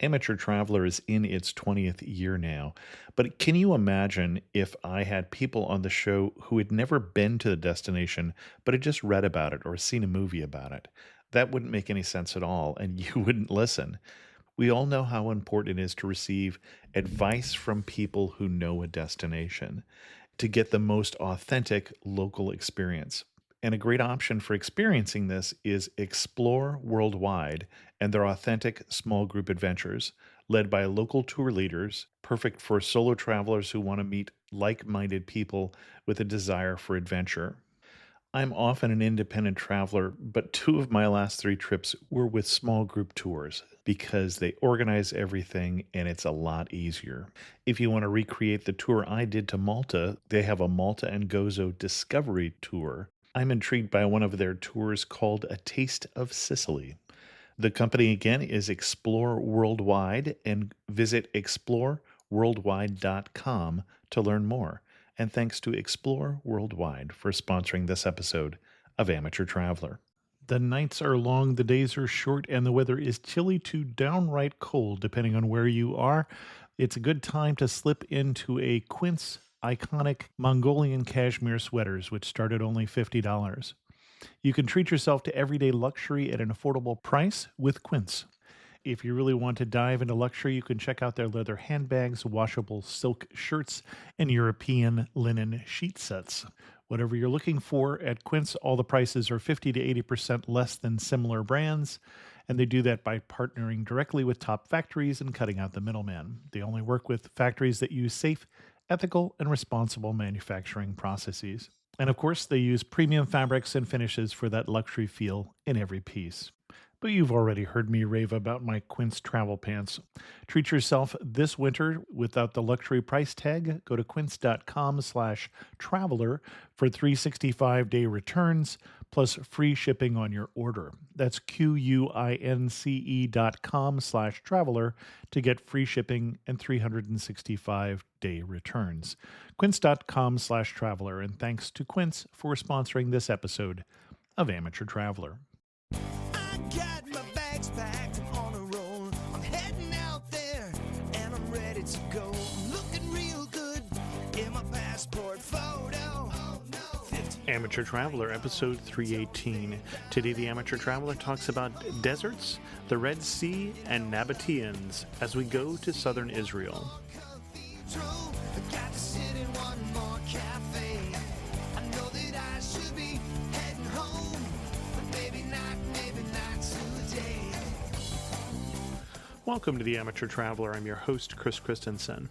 Amateur Traveler is in its 20th year now, but can you imagine if I had people on the show who had never been to the destination but had just read about it or seen a movie about it? That wouldn't make any sense at all, and you wouldn't listen. We all know how important it is to receive advice from people who know a destination to get the most authentic local experience. And a great option for experiencing this is Explore Worldwide and their authentic small group adventures, led by local tour leaders, perfect for solo travelers who want to meet like minded people with a desire for adventure. I'm often an independent traveler, but two of my last three trips were with small group tours because they organize everything and it's a lot easier. If you want to recreate the tour I did to Malta, they have a Malta and Gozo Discovery Tour. I'm intrigued by one of their tours called A Taste of Sicily. The company again is Explore Worldwide, and visit exploreworldwide.com to learn more. And thanks to Explore Worldwide for sponsoring this episode of Amateur Traveler. The nights are long, the days are short, and the weather is chilly to downright cold, depending on where you are. It's a good time to slip into a Quince iconic Mongolian cashmere sweaters, which start at only $50. You can treat yourself to everyday luxury at an affordable price with Quince. If you really want to dive into luxury, you can check out their leather handbags, washable silk shirts, and European linen sheet sets. Whatever you're looking for at Quince, all the prices are 50 to 80% less than similar brands, and they do that by partnering directly with top factories and cutting out the middleman. They only work with factories that use safe, ethical, and responsible manufacturing processes. And of course, they use premium fabrics and finishes for that luxury feel in every piece. But you've already heard me rave about my Quince travel pants. Treat yourself this winter without the luxury price tag. Go to quince.com/traveler for 365-day returns plus free shipping on your order. That's QUINCE.com/traveler to get free shipping and 365-day returns. Quince.com/traveler. And thanks to Quince for sponsoring this episode of Amateur Traveler. Got my bags packed, I'm on a roll. I'm heading out there and I'm ready to go. I'm looking real good in my passport photo. Oh, no. Amateur Traveler, episode 318. Today, the Amateur Traveler talks about deserts, the Red Sea, and Nabateans as we go to southern Israel. Cathedral, I got to sit in one more cafe. I know that I should be heading home, but maybe not today. Welcome to the Amateur Traveler. I'm your host, Chris Christensen.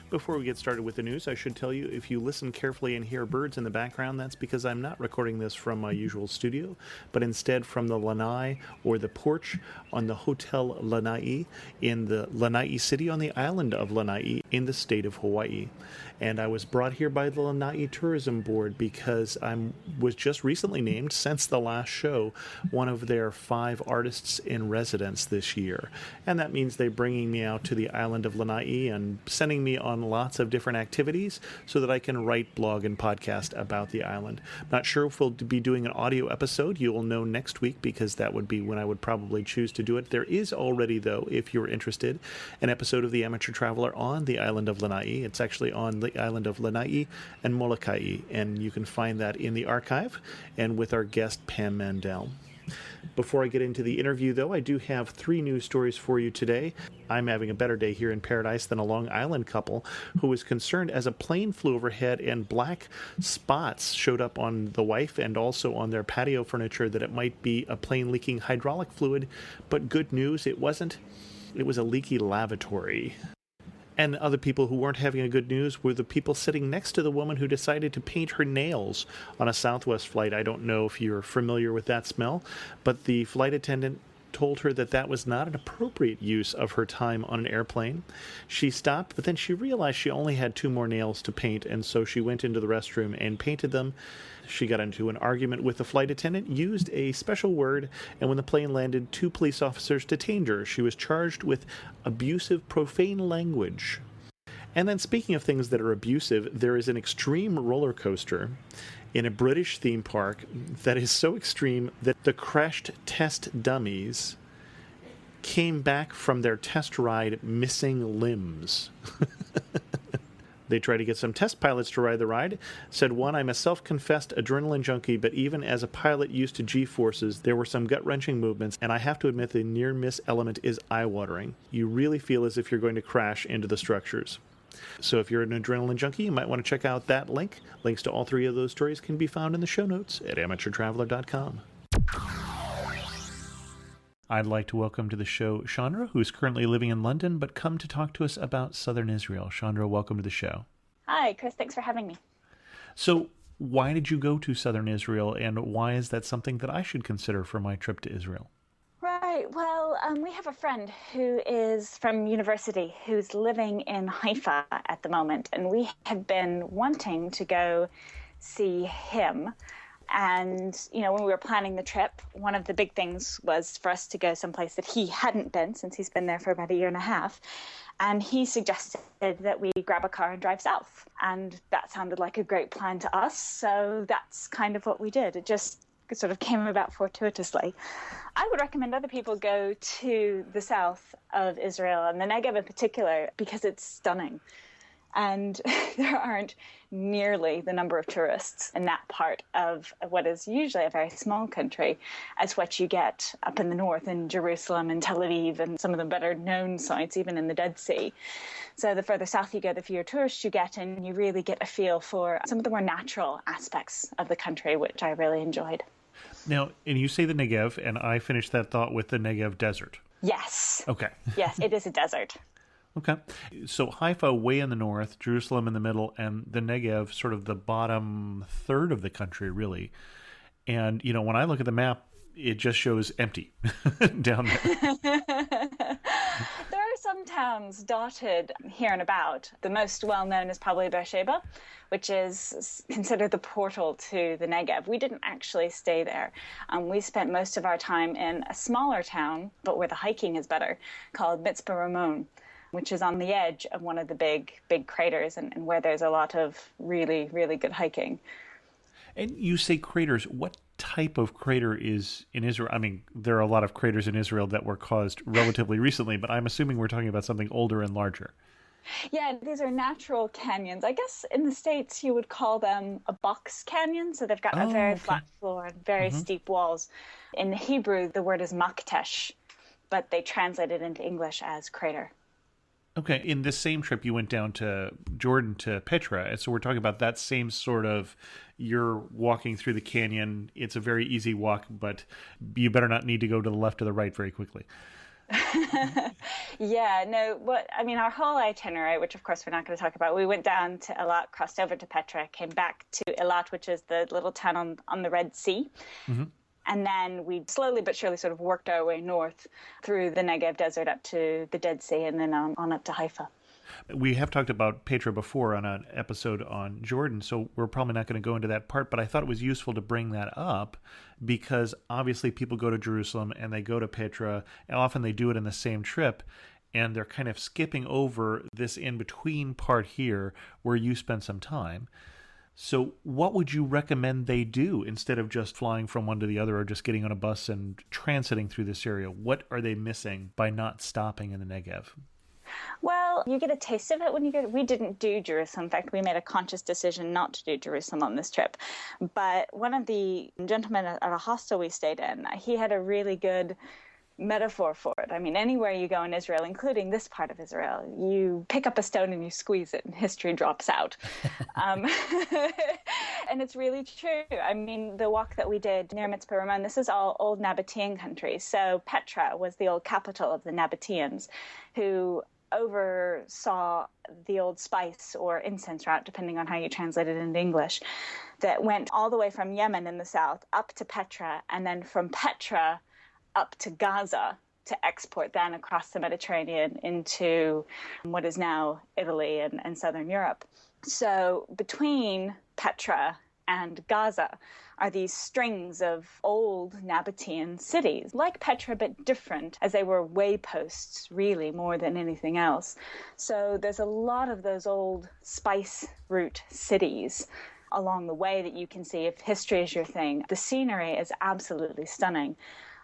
Before we get started with the news, I should tell you, if you listen carefully and hear birds in the background, that's because I'm not recording this from my usual studio, but instead from the lanai, or the porch, on the Hotel Lanai in the Lanai City on the island of Lanai in the state of Hawaii. And I was brought here by the Lanai Tourism Board because I was just recently named, since the last show, one of their 5 artists in residence this year. And that means they're bringing me out to the island of Lanai and sending me on lots of different activities so that I can write, blog, and podcast about the island. Not sure if we'll be doing an audio episode. You will know next week because that would be when I would probably choose to do it. There is already, though, if you're interested, an episode of the Amateur Traveler on the island of Lanai. It's actually on the island of Lanai and Molokai, and you can find that in the archive and with our guest Pam Mandel. Before I get into the interview, though, I do have 3 news stories for you today. I'm having a better day here in paradise than a Long Island couple who was concerned as a plane flew overhead and black spots showed up on the wife and also on their patio furniture that it might be a plane leaking hydraulic fluid. But good news, it wasn't. It was a leaky lavatory. And other people who weren't having a good news were the people sitting next to the woman who decided to paint her nails on a Southwest flight. I don't know if you're familiar with that smell, but the flight attendant told her that that was not an appropriate use of her time on an airplane. She stopped, but then she realized she only had 2 more nails to paint, and so she went into the restroom and painted them. She got into an argument with the flight attendant, used a special word, and when the plane landed, 2 police officers detained her. She was charged with abusive, profane language. And then, speaking of things that are abusive, there is an extreme roller coaster in a British theme park that is so extreme that the crashed test dummies came back from their test ride missing limbs. They tried to get some test pilots to ride the ride. Said one, I'm a self-confessed adrenaline junkie, but even as a pilot used to G-forces, there were some gut-wrenching movements, and I have to admit the near-miss element is eye-watering. You really feel as if you're going to crash into the structures. So if you're an adrenaline junkie, you might want to check out that link. Links to all three of those stories can be found in the show notes at amateurtraveler.com. I'd like to welcome to the show Chaundra, who is currently living in London, but come to talk to us about southern Israel. Chaundra, welcome to the show. Hi, Chris. Thanks for having me. So why did you go to southern Israel, and why is that something that I should consider for my trip to Israel? Right. Well, we have a friend who is from university who's living in Haifa at the moment, and we have been wanting to go see him. And, when we were planning the trip, one of the big things was for us to go someplace that he hadn't been since he's been there for about a year and a half. And he suggested that we grab a car and drive south. And that sounded like a great plan to us. So that's kind of what we did. It just sort of came about fortuitously. I would recommend other people go to the south of Israel, and the Negev in particular, because it's stunning. And there aren't nearly the number of tourists in that part of what is usually a very small country as what you get up in the north in Jerusalem and Tel Aviv and some of the better known sites, even in the Dead Sea. So the further south you go, the fewer tourists you get, and you really get a feel for some of the more natural aspects of the country, which I really enjoyed. Now, and you say the Negev, and I finished that thought with the Negev desert. Yes. Okay. Yes, it is a desert. Okay. So Haifa way in the north, Jerusalem in the middle, and the Negev sort of the bottom third of the country, really. And, when I look at the map, it just shows empty down there. There are some towns dotted here and about. The most well-known is probably Beersheba, which is considered the portal to the Negev. We didn't actually stay there. We spent most of our time in a smaller town, but where the hiking is better, called Mitzpah Ramon, which is on the edge of one of the big craters and where there's a lot of really, really good hiking. And you say craters. What type of crater is in Israel? I mean, there are a lot of craters in Israel that were caused relatively recently, but I'm assuming we're talking about something older and larger. Yeah, these are natural canyons. I guess in the States you would call them a box canyon. So they've got a very flat floor and very steep walls. In Hebrew, the word is maktesh, but they translate it into English as crater. Okay. In this same trip, you went down to Jordan to Petra. And so we're talking about that same sort of, you're walking through the canyon. It's a very easy walk, but you better not need to go to the left or the right very quickly. Yeah, no, our whole itinerary, which of course we're not going to talk about, we went down to Eilat, crossed over to Petra, came back to Eilat, which is the little town on the Red Sea. Mm-hmm. And then we slowly but surely sort of worked our way north through the Negev desert up to the Dead Sea and then on up to Haifa. We have talked about Petra before on an episode on Jordan, so we're probably not going to go into that part, but I thought it was useful to bring that up because obviously people go to Jerusalem and they go to Petra, and often they do it in the same trip, and they're kind of skipping over this in-between part here where you spend some time. So what would you recommend they do instead of just flying from one to the other or just getting on a bus and transiting through this area? What are they missing by not stopping in the Negev? Well, you get a taste of it when you go. We didn't do Jerusalem. In fact, we made a conscious decision not to do Jerusalem on this trip. But one of the gentlemen at a hostel we stayed in, he had a really good metaphor for it. I mean, anywhere you go in Israel, including this part of Israel, you pick up a stone and you squeeze it and history drops out. And it's really true. I mean, the walk that we did near Mitzpah Ramon, this is all old Nabatean country. So Petra was the old capital of the Nabateans who oversaw the old spice or incense route, depending on how you translate it into English, that went all the way from Yemen in the south up to Petra, and then from Petra up to Gaza to export then across the Mediterranean into what is now Italy and southern Europe. So between Petra and Gaza are these strings of old Nabatean cities, like Petra, but different, as they were wayposts, really, more than anything else. So there's a lot of those old spice route cities along the way that you can see if history is your thing. The scenery is absolutely stunning.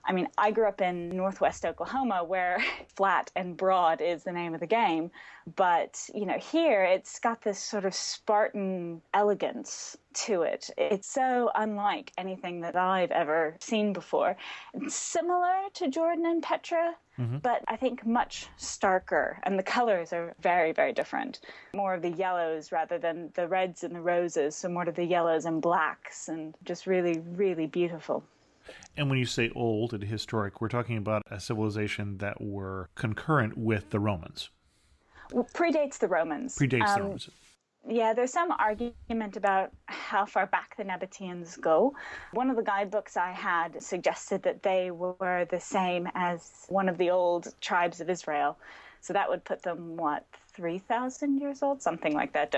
I mean, I grew up in Northwest Oklahoma where flat and broad is the name of the game. But, here it's got this sort of Spartan elegance to it. It's so unlike anything that I've ever seen before. It's similar to Jordan and Petra, but I think much starker. And the colors are very, very different. More of the yellows rather than the reds and the roses. So more of the yellows and blacks, and just really, really beautiful. And when you say old and historic, we're talking about a civilization that were concurrent with the Romans. Well, predates the Romans. Predates the Romans. Yeah, there's some argument about how far back the Nabateans go. One of the guidebooks I had suggested that they were the same as one of the old tribes of Israel. So that would put them, 3,000 years old? Something like that.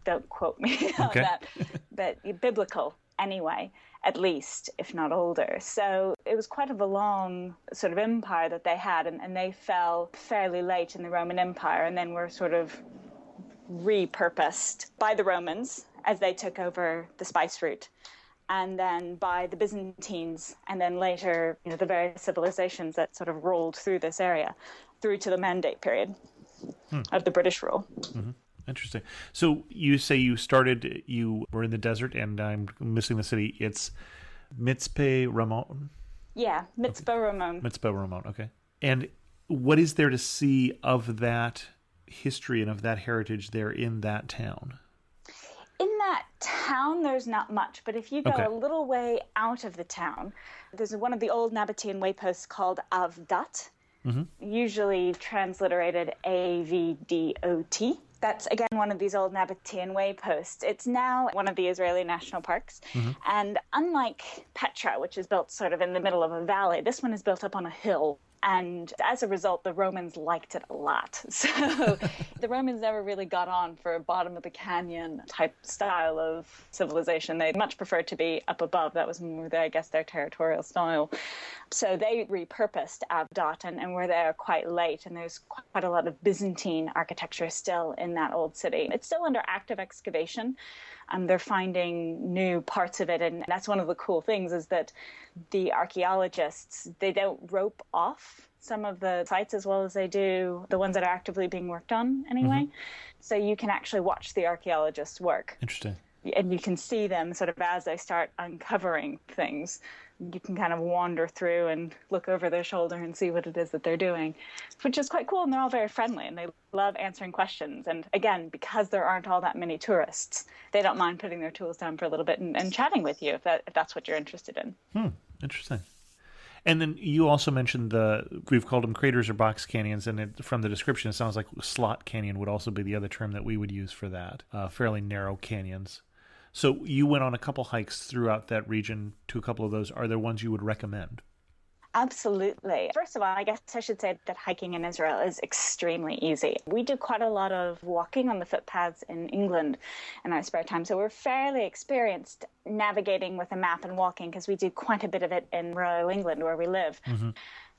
Don't quote me on that. But biblical anyway, at least, if not older. So it was quite of a long sort of empire that they had, and they fell fairly late in the Roman Empire, and then were sort of repurposed by the Romans as they took over the spice route, and then by the Byzantines, and then later, the various civilizations that sort of rolled through this area through to the Mandate period of the British rule. Mm-hmm. Interesting. So you say you were in the desert, and I'm missing the city. It's Mitzpe Ramon? Yeah, Mitzpe Ramon. Mitzpe Ramon, okay. And what is there to see of that history and of that heritage there in that town? In that town, there's not much, but if you go a little way out of the town, there's one of the old Nabatean wayposts called Avdat, usually transliterated Avdot. That's, again, one of these old Nabatean wayposts. It's now one of the Israeli national parks. And unlike Petra, which is built sort of in the middle of a valley, this one is built up on a hill. And as a result, the Romans liked it a lot. So the Romans never really got on for a bottom of the canyon type style of civilization. They much preferred to be up above. That was more, I guess, their territorial style. So they repurposed Avdat and were there quite late. And there's quite a lot of Byzantine architecture still in that old city. It's still under active excavation. They're finding new parts of it. And that's one of the cool things, is that the archaeologists, they don't rope off some of the sites as well as they do the ones that are actively being worked on anyway. So you can actually watch the archaeologists work. Interesting. And you can see them sort of as they start uncovering things. You can kind of wander through and look over their shoulder and see what it is that they're doing, which is quite cool. And they're all very friendly, and they love answering questions. And again, because there aren't all that many tourists, they don't mind putting their tools down for a little bit and chatting with you if that's what you're interested in. Interesting. And then you also mentioned we've called them craters or box canyons, and from the description, it sounds like slot canyon would also be the other term that we would use for that, fairly narrow canyons. So you went on a couple hikes throughout that region to a couple of those. Are there ones you would recommend? Absolutely. First of all, I guess I should say that hiking in Israel is extremely easy. We do quite a lot of walking on the footpaths in England in our spare time, so we're fairly experienced navigating with a map and walking, because we do quite a bit of it in rural England where we live.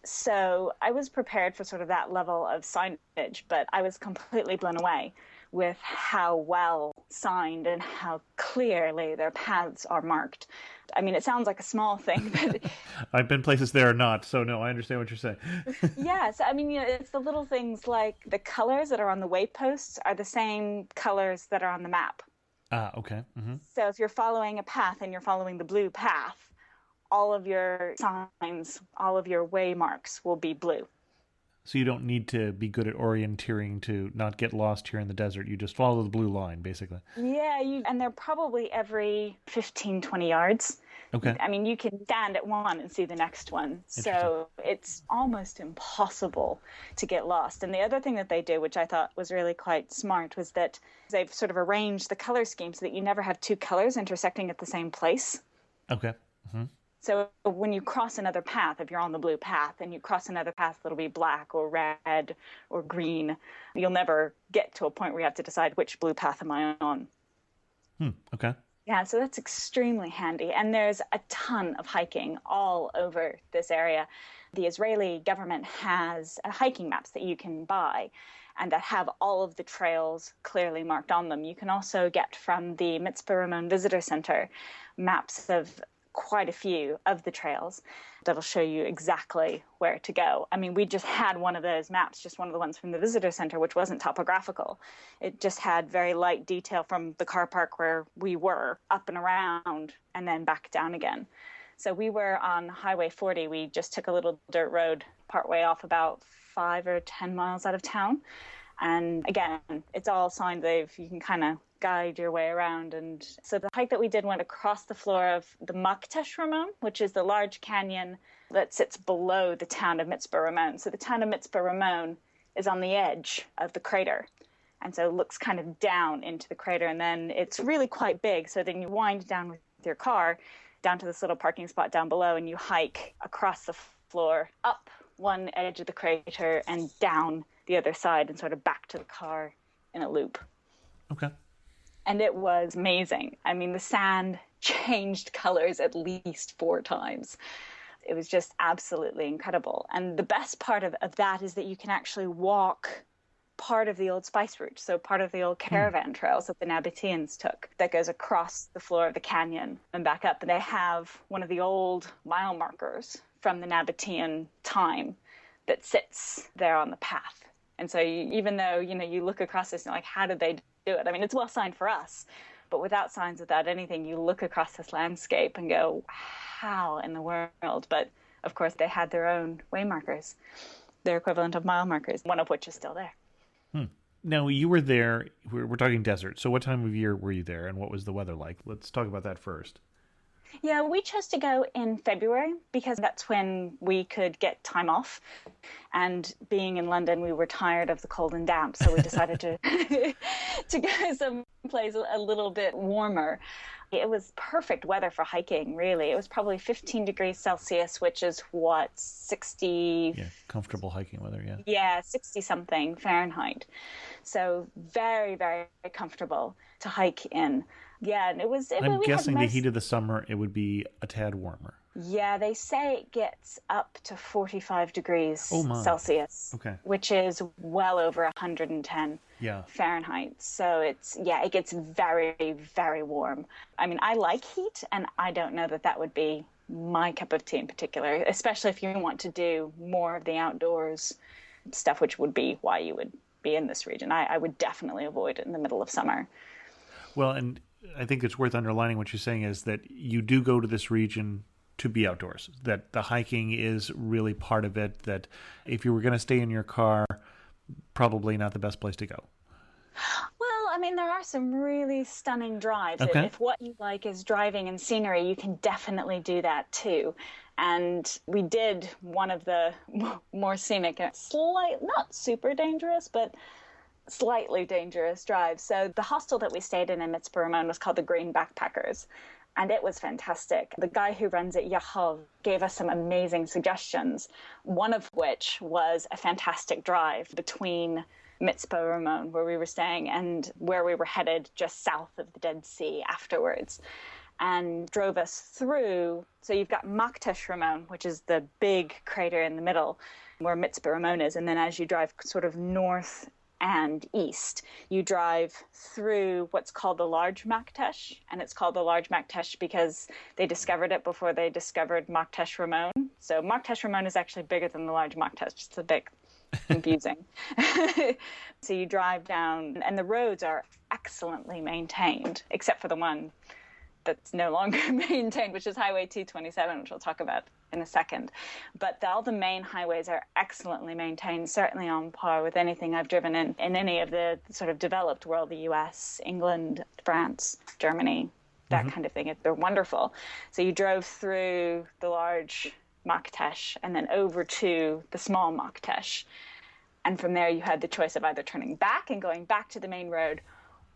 So I was prepared for sort of that level of signage, but I was completely blown away with how well signed and how clearly their paths are marked. I mean, it sounds like a small thing, but I've been places there or not, so no, I understand what you're saying. Yes, I mean, it's the little things like the colors that are on the wayposts are the same colors that are on the map. Okay. So if you're following a path and you're following the blue path, all of your signs, all of your way marks will be blue. So you don't need to be good at orienteering to not get lost here in the desert. You just follow the blue line, basically. Yeah, and they're probably every 15, 20 yards. Okay. I mean, you can stand at one and see the next one. So it's almost impossible to get lost. And the other thing that they do, which I thought was really quite smart, was that they've sort of arranged the color scheme so that you never have two colors intersecting at the same place. Okay. So when you cross another path, if you're on the blue path and you cross another path that'll be black or red or green, you'll never get to a point where you have to decide which blue path am I on. Okay. Yeah, so that's extremely handy. And there's a ton of hiking all over this area. The Israeli government has hiking maps that you can buy and that have all of the trails clearly marked on them. You can also get from the Mitzpe Ramon Visitor Center maps of quite a few of the trails that'll show you exactly where to go. I mean, we just had one of those maps, just one of the ones from the visitor center, which wasn't topographical. It just had very light detail from the car park where we were up and around and then back down again. So we were on Highway 40. We just took a little dirt road partway off, about 5 or 10 miles out of town. And again, it's all signed. You can kind of guide your way around. And so the hike that we did went across the floor of the Maktesh Ramon, which is the large canyon that sits below the town of Mitzpah Ramon. So the town of Mitzpah Ramon is on the edge of the crater. And so it looks kind of down into the crater. And then it's really quite big. So then you wind down with your car down to this little parking spot down below, and you hike across the floor, up one edge of the crater and down the other side and sort of back to the car in a loop. Okay. And it was amazing. I mean, the sand changed colors at least 4 times. It was just absolutely incredible. And the best part of that is that you can actually walk part of the old spice route, so part of the old caravan trails that the Nabateans took, that goes across the floor of the canyon and back up. And they have one of the old mile markers from the Nabatean time that sits there on the path. And so even though, you look across this and you're like, how did they do it? I mean, it's well signed for us, but without signs, without anything, you look across this landscape and go, how in the world? But of course, they had their own way markers, their equivalent of mile markers, one of which is still there. Now, you were there, we're talking desert, so what time of year were you there, and what was the weather like? Let's talk about that first. Yeah, we chose to go in February because that's when we could get time off. And being in London, we were tired of the cold and damp, so we decided to to go someplace a little bit warmer. It was perfect weather for hiking, really. It was probably 15 degrees Celsius, which is 60... Yeah, comfortable hiking weather, yeah. Yeah, 60-something Fahrenheit. So very, very comfortable to hike in. Yeah, and I'm guessing the heat of the summer, it would be a tad warmer. Yeah, they say it gets up to 45 degrees Celsius, which is well over 110 Fahrenheit. So it gets very, very warm. I mean, I like heat, and I don't know that would be my cup of tea in particular, especially if you want to do more of the outdoors stuff, which would be why you would be in this region. I would definitely avoid it in the middle of summer. Well, and I think it's worth underlining what you're saying is that you do go to this region to be outdoors, that the hiking is really part of it, that if you were going to stay in your car, probably not the best place to go. Well, I mean, there are some really stunning drives. Okay. If what you like is driving and scenery, you can definitely do that too. And we did one of the more scenic, not super dangerous, but slightly dangerous drives. So the hostel that we stayed in Mitzpah Ramon was called the Green Backpackers, and it was fantastic. The guy who runs it, Yahov, gave us some amazing suggestions, one of which was a fantastic drive between Mitzpah Ramon, where we were staying, and where we were headed just south of the Dead Sea afterwards, and drove us through. So you've got Maktesh Ramon, which is the big crater in the middle where Mitzpah Ramon is, and then as you drive sort of north and east, you drive through what's called the Large Maktesh, and it's called the Large Maktesh because they discovered it before they discovered Maktesh Ramon. So Maktesh Ramon is actually bigger than the Large Maktesh. It's a bit confusing. So you drive down, and the roads are excellently maintained, except for the one that's no longer maintained, which is Highway 227, which we'll talk about in a second. But all the main highways are excellently maintained, certainly on par with anything I've driven in any of the sort of developed world, the US, England, France, Germany, that kind of thing. They're wonderful. So you drove through the Large Maktesh and then over to the Small Maktesh. And from there you had the choice of either turning back and going back to the main road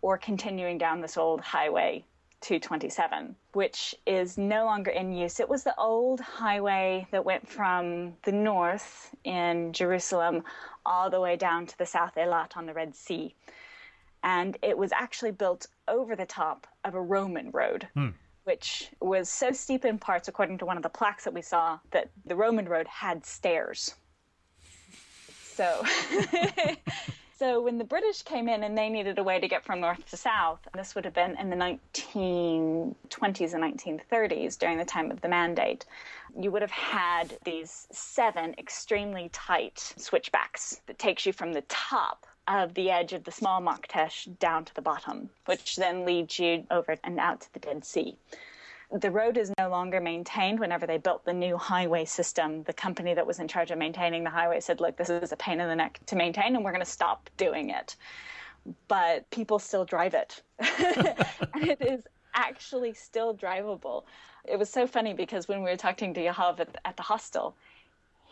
or continuing down this old highway 227, which is no longer in use. It was the old highway that went from the north in Jerusalem all the way down to the South Eilat on the Red Sea. And it was actually built over the top of a Roman road, which was so steep in parts, according to one of the plaques that we saw, that the Roman road had stairs. So So when the British came in and they needed a way to get from north to south, this would have been in the 1920s and 1930s during the time of the Mandate, you would have had these 7 extremely tight switchbacks that takes you from the top of the edge of the small Maktesh down to the bottom, which then leads you over and out to the Dead Sea. The road is no longer maintained. Whenever they built the new highway system, the company that was in charge of maintaining the highway said, look, this is a pain in the neck to maintain, and we're going to stop doing it. But people still drive it. And it is actually still drivable. It was so funny because when we were talking to Yahav at the hostel,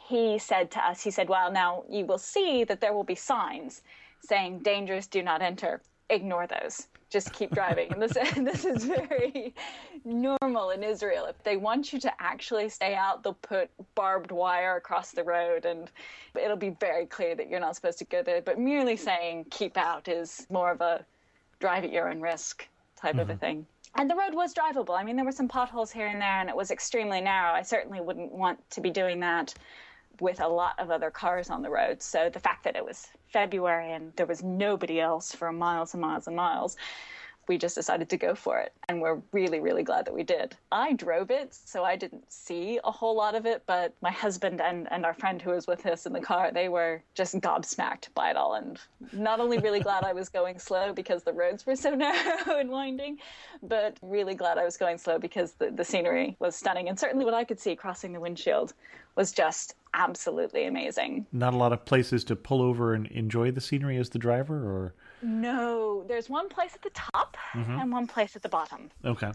he said to us, he said, well, now you will see that there will be signs saying dangerous, do not enter. Ignore those. Just keep driving. And this is very normal in Israel. If they want you to actually stay out, they'll put barbed wire across the road, and it'll be very clear that you're not supposed to go there. But merely saying keep out is more of a drive at your own risk type of a thing. And the road was drivable. I mean, there were some potholes here and there, and it was extremely narrow. I certainly wouldn't want to be doing that with a lot of other cars on the road. So the fact that it was February and there was nobody else for miles and miles and miles, we just decided to go for it. And we're really, really glad that we did. I drove it, so I didn't see a whole lot of it, but my husband and our friend who was with us in the car, they were just gobsmacked by it all. And not only really glad I was going slow because the roads were so narrow and winding, but really glad I was going slow because the scenery was stunning. And certainly what I could see crossing the windshield was just absolutely amazing. Not a lot of places to pull over and enjoy the scenery as the driver, or? No, there's one place at the top and one place at the bottom. Okay.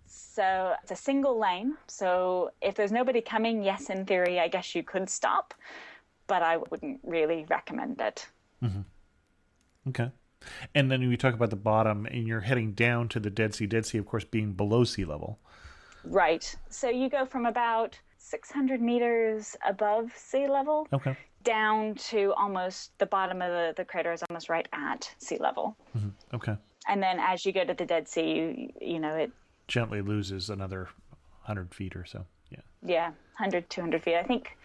So it's a single lane. So if there's nobody coming, yes, in theory, I guess you could stop, but I wouldn't really recommend it. Okay. And then we talk about the bottom, and you're heading down to the Dead Sea, of course, being below sea level. Right. So you go from about 600 meters above sea level down to almost the bottom of the crater is almost right at sea level. Okay. And then as you go to the Dead Sea, you know, it gently loses another 100 feet or so. Yeah, 100, 200 feet. I think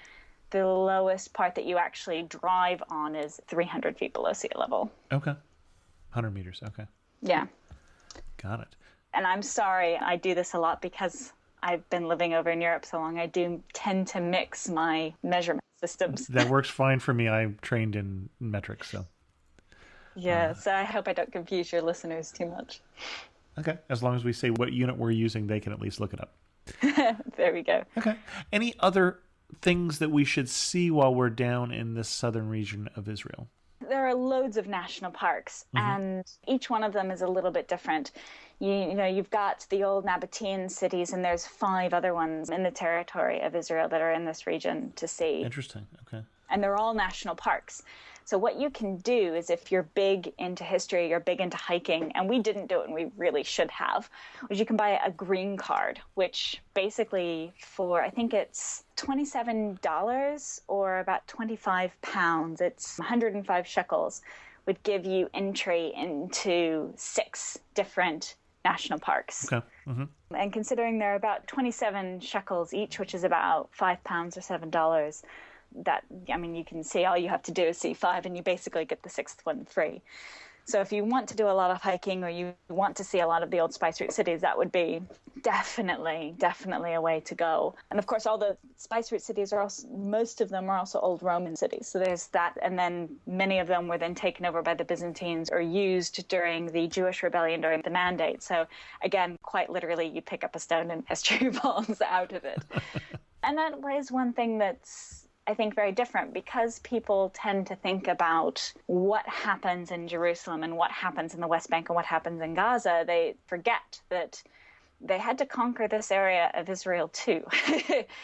the lowest part that you actually drive on is 300 feet below sea level. Okay. 100 meters. Okay. Yeah. Got it. And I'm sorry, I do this a lot because I've been living over in Europe so long. I do tend to mix my measurement systems. That works fine for me. I'm trained in metrics, so. Yeah, so I hope I don't confuse your listeners too much. Okay. As long as we say what unit we're using, they can at least look it up. There we go. Okay. Any other things that we should see while we're down in this southern region of Israel? There are loads of national parks, and each one of them is a little bit different. You know, you've got the old Nabatean cities, and there's 5 other ones in the territory of Israel that are in this region to see. Interesting. Okay. And they're all national parks. So what you can do is if you're big into history, you're big into hiking, and we didn't do it and we really should have, is you can buy a green card, which basically for, I think it's $27 or about 25 pounds, it's 105 shekels, would give you entry into 6 different national parks. Okay. And considering they're about 27 shekels each, which is about 5 pounds or $7, that, I mean, you can see, all you have to do is see 5 and you basically get the 6th one free. So if you want to do a lot of hiking or you want to see a lot of the old spice route cities, that would be definitely a way to go. And of course, all the spice route cities are also, most of them are also old Roman cities. So there's that. And then many of them were then taken over by the Byzantines or used during the Jewish rebellion during the Mandate. So again, quite literally, you pick up a stone and history falls out of it. And that is one thing that's, I think, very different, because people tend to think about what happens in Jerusalem and what happens in the West Bank and what happens in Gaza. They forget that they had to conquer this area of Israel too.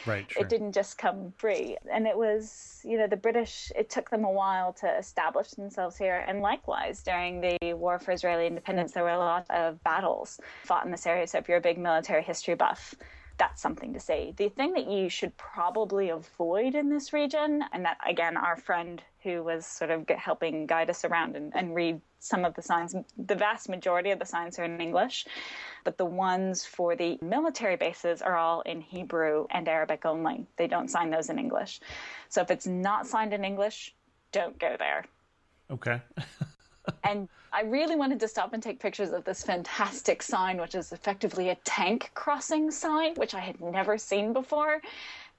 Right, sure. It didn't just come free. And it was, you know, the British, it took them a while to establish themselves here. And likewise, during the War for Israeli Independence, there were a lot of battles fought in this area. So if you're a big military history buff, that's something to see. The thing that you should probably avoid in this region, and that, again, our friend who was sort of helping guide us around and read some of the signs, the vast majority of the signs are in English, but the ones for the military bases are all in Hebrew and Arabic only. They don't sign those in English. So if it's not signed in English, don't go there. Okay. And I really wanted to stop and take pictures of this fantastic sign, which is effectively a tank crossing sign, which I had never seen before.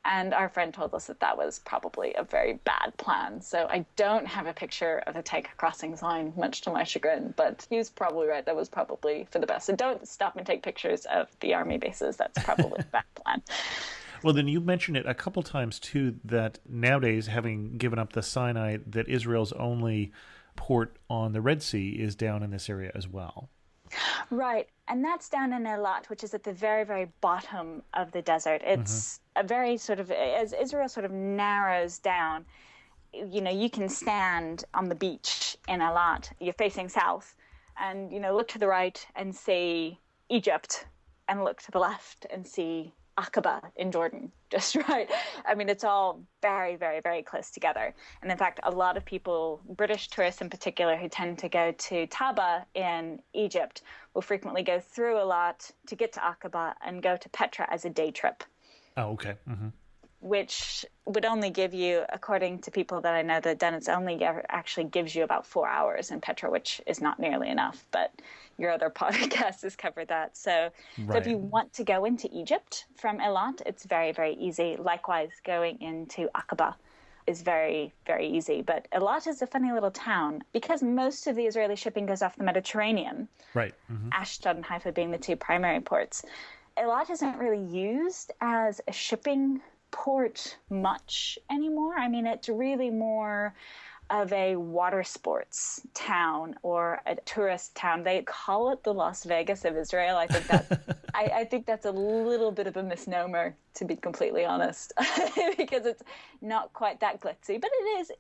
And our friend told us that that was probably a very bad plan. So I don't have a picture of a tank crossing sign, much to my chagrin. But he was probably right. That was probably for the best. So don't stop and take pictures of the army bases. That's probably a bad plan. Well, then you mentioned it a couple times, too, that nowadays, having given up the Sinai, that Israel's only port on the Red Sea is down in this area as well. Right. And that's down in Eilat, which is at the very, very bottom of the desert. It's a very sort of, as Israel sort of narrows down, you can stand on the beach in Eilat. You're facing south and, look to the right and see Egypt and look to the left and see Aqaba in Jordan, just right. I mean, it's all very, very, very close together. And in fact, a lot of people, British tourists in particular, who tend to go to Taba in Egypt, will frequently go through Eilat to get to Aqaba and go to Petra as a day trip. Oh, okay. Mm-hmm. Which would only give you, according to people that I know that done, it's only actually gives you about 4 hours in Petra, which is not nearly enough. But your other podcast has covered that. So if you want to go into Egypt from Eilat, it's very, very easy. Likewise, going into Aqaba is very, very easy. But Eilat is a funny little town because most of the Israeli shipping goes off the Mediterranean. Right. Mm-hmm. Ashdod and Haifa being the two primary ports. Eilat isn't really used as a shipping port much anymore. I mean, it's really more of a water sports town or a tourist town. They call it the Las Vegas of Israel. I think that I think that's a little bit of a misnomer, to be completely honest, because it's not quite that glitzy. But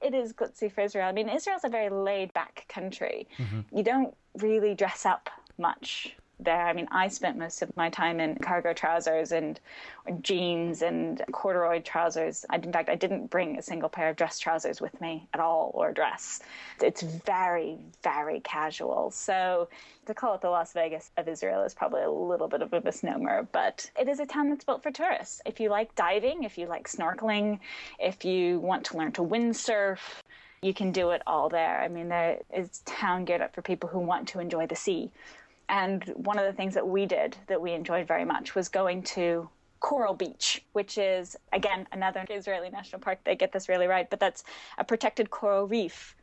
it is glitzy for Israel. I mean, Israel's a very laid back country. Mm-hmm. You don't really dress up much there. I mean, I spent most of my time in cargo trousers and jeans and corduroy trousers. In fact, I didn't bring a single pair of dress trousers with me at all, or a dress. It's very, very casual. So to call it the Las Vegas of Israel is probably a little bit of a misnomer, but it is a town that's built for tourists. If you like diving, if you like snorkeling, if you want to learn to windsurf, you can do it all there. I mean, it's a town geared up for people who want to enjoy the sea. And one of the things that we did that we enjoyed very much was going to Coral Beach, which is, again, another Israeli national park. They get this really right, but that's a protected coral reef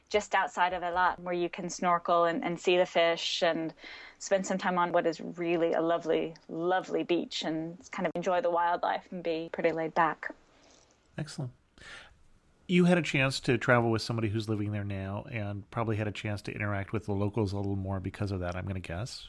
just outside of Eilat where you can snorkel and see the fish and spend some time on what is really a lovely, lovely beach and kind of enjoy the wildlife and be pretty laid back. Excellent. You had a chance to travel with somebody who's living there now and probably had a chance to interact with the locals a little more because of that, I'm going to guess.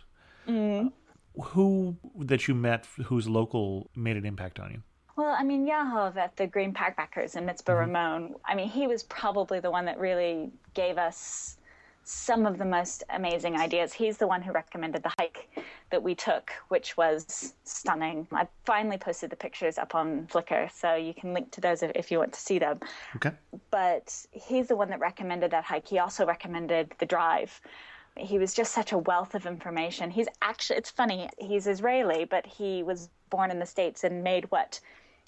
Mm. Who that you met who's local made an impact on you? Well, I mean, Yahav at the Green Backpackers in Mitzvah Ramon, I mean, he was probably the one that really gave us some of the most amazing ideas. He's the one who recommended the hike that we took, which was stunning. I finally posted the pictures up on Flickr, so you can link to those if you want to see them. Okay. But he's the one that recommended that hike. He also recommended the drive. He was just such a wealth of information. He's actually, it's funny, he's Israeli, but he was born in the States and made what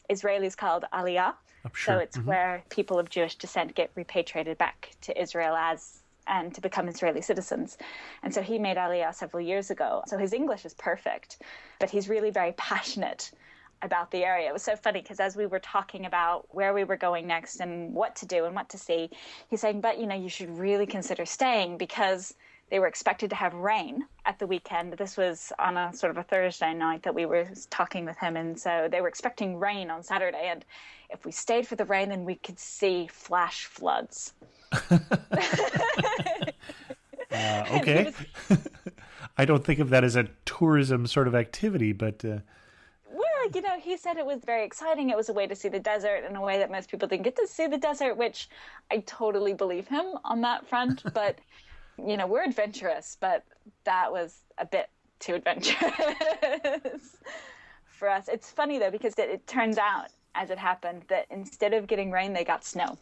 Israelis called Aliyah. Oh, sure. So it's where people of Jewish descent get repatriated back to Israel and to become Israeli citizens. And so he made Aliyah several years ago. So his English is perfect, but he's really very passionate about the area. It was so funny because as we were talking about where we were going next and what to do and what to see, he's saying, but you should really consider staying because they were expected to have rain at the weekend. This was on a sort of a Thursday night that we were talking with him. And so they were expecting rain on Saturday. And if we stayed for the rain, then we could see flash floods. Okay. I don't think of that as a tourism sort of activity, but... Well, he said it was very exciting. It was a way to see the desert in a way that most people didn't get to see the desert, which I totally believe him on that front. But, we're adventurous, but that was a bit too adventurous for us. It's funny, though, because it turns out, as it happened, that instead of getting rain, they got snow.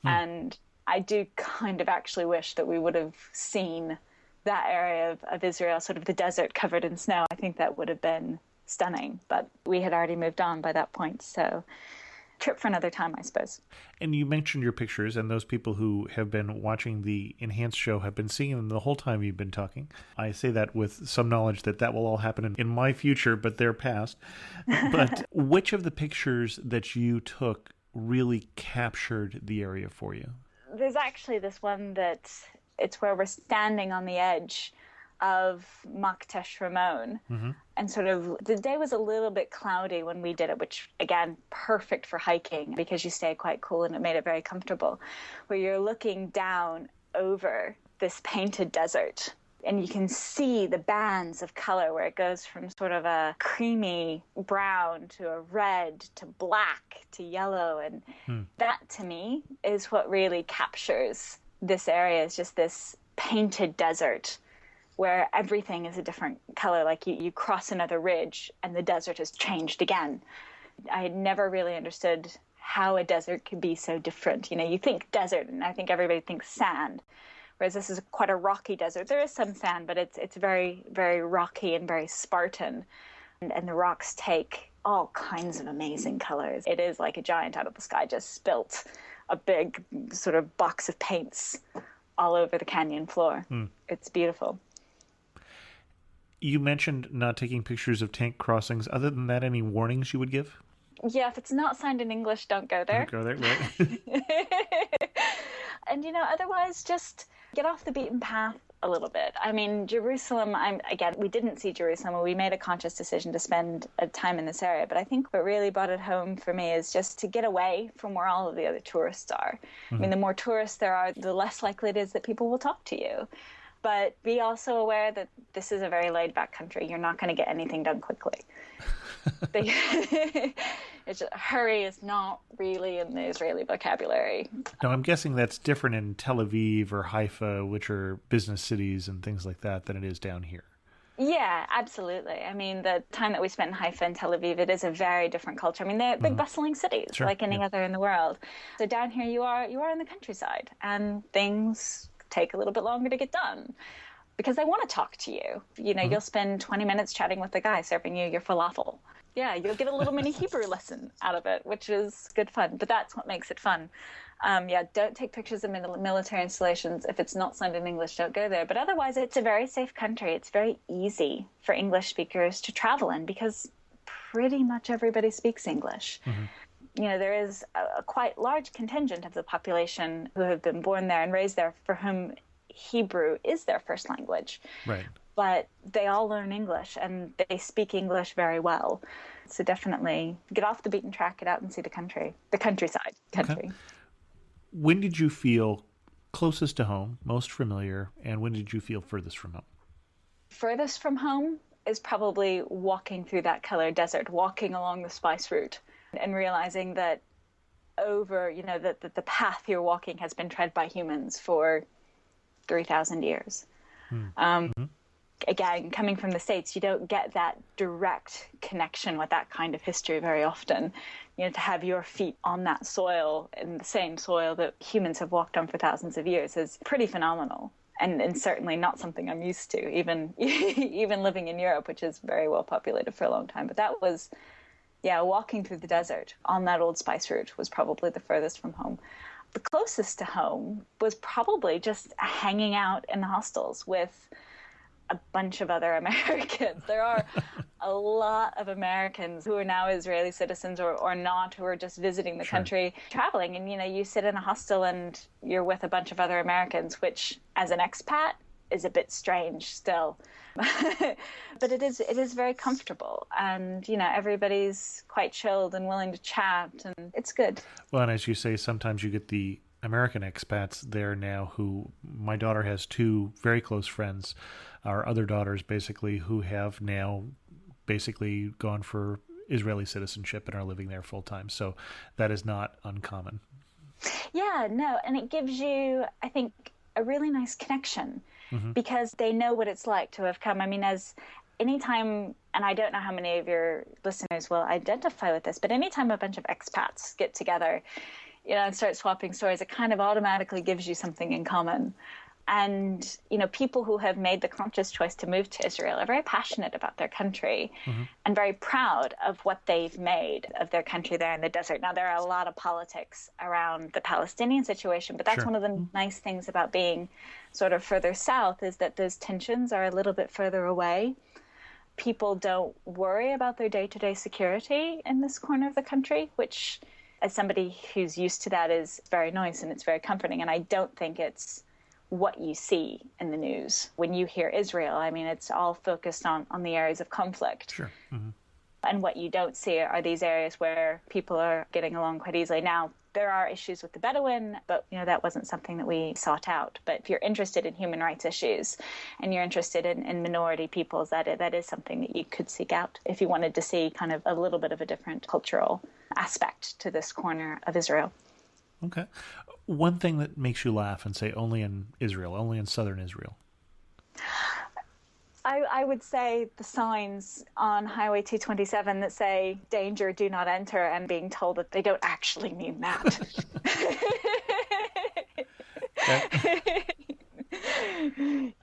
And I do kind of actually wish that we would have seen that area of Israel, sort of the desert covered in snow. I think that would have been stunning, but we had already moved on by that point. So trip for another time, I suppose. And you mentioned your pictures, and those people who have been watching the enhanced show have been seeing them the whole time you've been talking. I say that with some knowledge that will all happen in my future, but they're past. But which of the pictures that you took really captured the area for you? There's actually this one that it's where we're standing on the edge of Maktesh Ramon. And sort of the day was a little bit cloudy when we did it, which again, perfect for hiking because you stay quite cool and it made it very comfortable, where you're looking down over this painted desert and you can see the bands of color where it goes from sort of a creamy brown to a red to black to yellow. And that to me is what really captures this area, is just this painted desert where everything is a different color. Like you cross another ridge and the desert has changed again. I had never really understood how a desert could be so different. You know, you think desert and I think everybody thinks sand, whereas this is quite a rocky desert. There is some sand, but it's very, very rocky and very Spartan. And the rocks take all kinds of amazing colors. It is like a giant out of the sky just spilt a big sort of box of paints all over the canyon floor. It's beautiful. You mentioned not taking pictures of tank crossings. Other than that, any warnings you would give? Yeah, if it's not signed in English, don't go there. Don't go there, right? And, you know, otherwise just get off the beaten path a little bit. I mean, Jerusalem, we didn't see Jerusalem. We made a conscious decision to spend a time in this area. But I think what really brought it home for me is just to get away from where all of the other tourists are. I mean, the more tourists there are, the less likely it is that people will talk to you. But be also aware that this is a very laid-back country. You're not going to get anything done quickly. It's just, hurry is not really in the Israeli vocabulary. No, I'm guessing that's different in Tel Aviv or Haifa, which are business cities and things like that, than it is down here. Yeah, absolutely. I mean, the time that we spent in Haifa and Tel Aviv, it is a very different culture. I mean, they're big bustling cities, Sure, like any other in the world. So down here, you are in the countryside, and things take a little bit longer to get done because they want to talk to you. You know, you'll spend 20 minutes chatting with the guy serving you your falafel. Yeah, you'll get a little mini Hebrew lesson out of it, which is good fun. But that's what makes it fun. Don't take pictures of military installations. If it's not signed in English, don't go there. But otherwise, it's a very safe country. It's very easy for English speakers to travel in because pretty much everybody speaks English. You know, there is a quite large contingent of the population who have been born there and raised there for whom Hebrew is their first language. Right. But they all learn English and they speak English very well. So definitely get off the beaten track, get out and see the countryside. Okay. When did you feel closest to home, most familiar, and when did you feel furthest from home? Furthest from home is probably walking through that color desert, walking along the spice route and realizing that that the path you're walking has been tread by humans for 3,000 years. Again, coming from the States, you don't get that direct connection with that kind of history very often. You know, to have your feet on that soil, in the same soil that humans have walked on for thousands of years, is pretty phenomenal. And certainly not something I'm used to, even living in Europe, which is very well populated for a long time. But that was, walking through the desert on that old spice route was probably the furthest from home. The closest to home was probably just hanging out in the hostels with a bunch of other Americans. There are a lot of Americans who are now Israeli citizens or not, who are just visiting the country, traveling. And, you know, you sit in a hostel and you're with a bunch of other Americans, which as an expat is a bit strange still. But it is very comfortable. And, you know, everybody's quite chilled and willing to chat, and it's good. Well, and as you say, sometimes you get the American expats there now who, my daughter has two very close friends, our other daughters basically, who have now basically gone for Israeli citizenship and are living there full time. So that is not uncommon. Yeah, no, and it gives you, I think, a really nice connection because they know what it's like to have come. I mean, as anytime, and I don't know how many of your listeners will identify with this, but anytime a bunch of expats get together, you know, and start swapping stories, it kind of automatically gives you something in common. And, people who have made the conscious choice to move to Israel are very passionate about their country and very proud of what they've made of their country there in the desert. Now, there are a lot of politics around the Palestinian situation, but that's one of the nice things about being sort of further south is that those tensions are a little bit further away. People don't worry about their day-to-day security in this corner of the country, which, as somebody who's used to that, is very nice and it's very comforting. And I don't think it's what you see in the news. When you hear Israel, I mean, it's all focused on the areas of conflict. Sure. Mm-hmm. And what you don't see are these areas where people are getting along quite easily. Now, there are issues with the Bedouin, but that wasn't something that we sought out. But if you're interested in human rights issues and you're interested in minority peoples, that is something that you could seek out if you wanted to see kind of a little bit of a different cultural aspect to this corner of Israel. Okay. One thing that makes you laugh and say only in Israel, only in southern Israel. I would say the signs on Highway 227 that say, danger, do not enter, and being told that they don't actually mean that.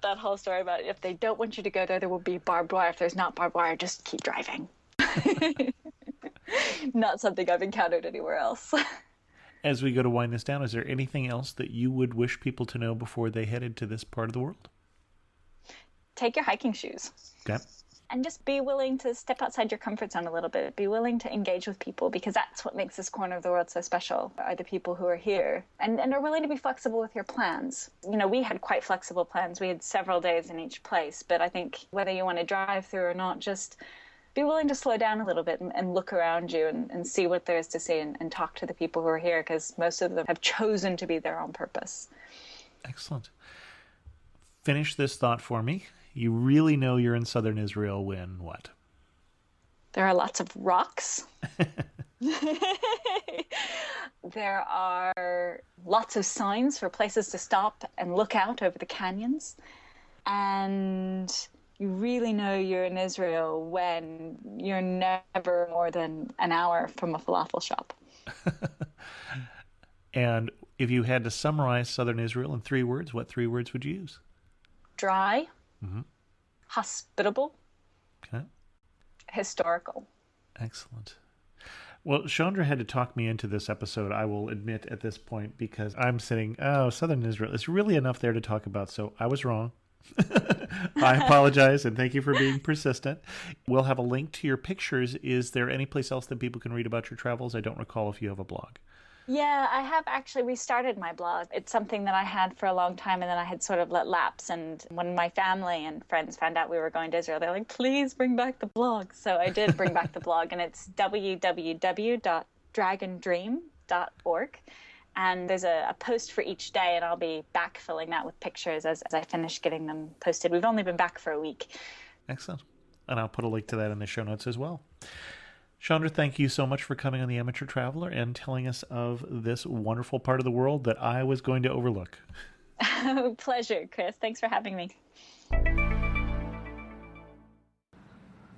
That whole story about if they don't want you to go there, there will be barbed wire. If there's not barbed wire, just keep driving. Not something I've encountered anywhere else. As we go to wind this down, is there anything else that you would wish people to know before they headed to this part of the world? Take your hiking shoes. Okay. And just be willing to step outside your comfort zone a little bit. Be willing to engage with people, because that's what makes this corner of the world so special, are the people who are here and are willing to be flexible with your plans. We had quite flexible plans. We had several days in each place, but I think whether you want to drive through or not, just be willing to slow down a little bit and look around you and see what there is to see and talk to the people who are here, because most of them have chosen to be there on purpose. Excellent. Finish this thought for me. You really know you're in southern Israel when what? There are lots of rocks. There are lots of signs for places to stop and look out over the canyons. And you really know you're in Israel when you're never more than an hour from a falafel shop. And if you had to summarize southern Israel in 3 words, what 3 words would you use? Dry. Hospitable. Okay. Historical. Excellent. Well, Chaundra had to talk me into this episode, I will admit at this point, because I'm sitting, southern Israel. It's really enough there to talk about, so I was wrong. I apologize, and thank you for being persistent. We'll have a link to your pictures. Is there any place else that people can read about your travels? I don't recall if you have a blog. Yeah, I have actually restarted my blog. It's something that I had for a long time, and then I had sort of let lapse. And when my family and friends found out we were going to Israel, they're like, please bring back the blog. So I did bring back the blog, and it's www.dragondream.org. And there's a post for each day, and I'll be backfilling that with pictures as I finish getting them posted. We've only been back for a week. Excellent. And I'll put a link to that in the show notes as well. Chaundra, thank you so much for coming on the Amateur Traveler and telling us of this wonderful part of the world that I was going to overlook. Pleasure, Chris. Thanks for having me.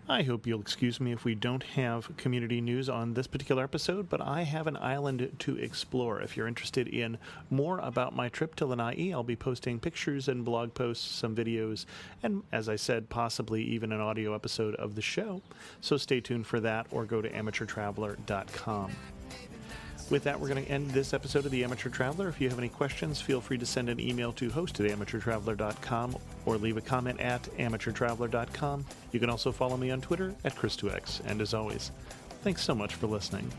I hope you'll excuse me if we don't have community news on this particular episode, but I have an island to explore. If you're interested in more about my trip to Lanai, I'll be posting pictures and blog posts, some videos, and as I said, possibly even an audio episode of the show. So stay tuned for that, or go to amateurtraveler.com. With that, we're going to end this episode of The Amateur Traveler. If you have any questions, feel free to send an email to host@amateurtraveler.com or leave a comment at amateurtraveler.com. You can also follow me on Twitter at Chris2X. And as always, thanks so much for listening.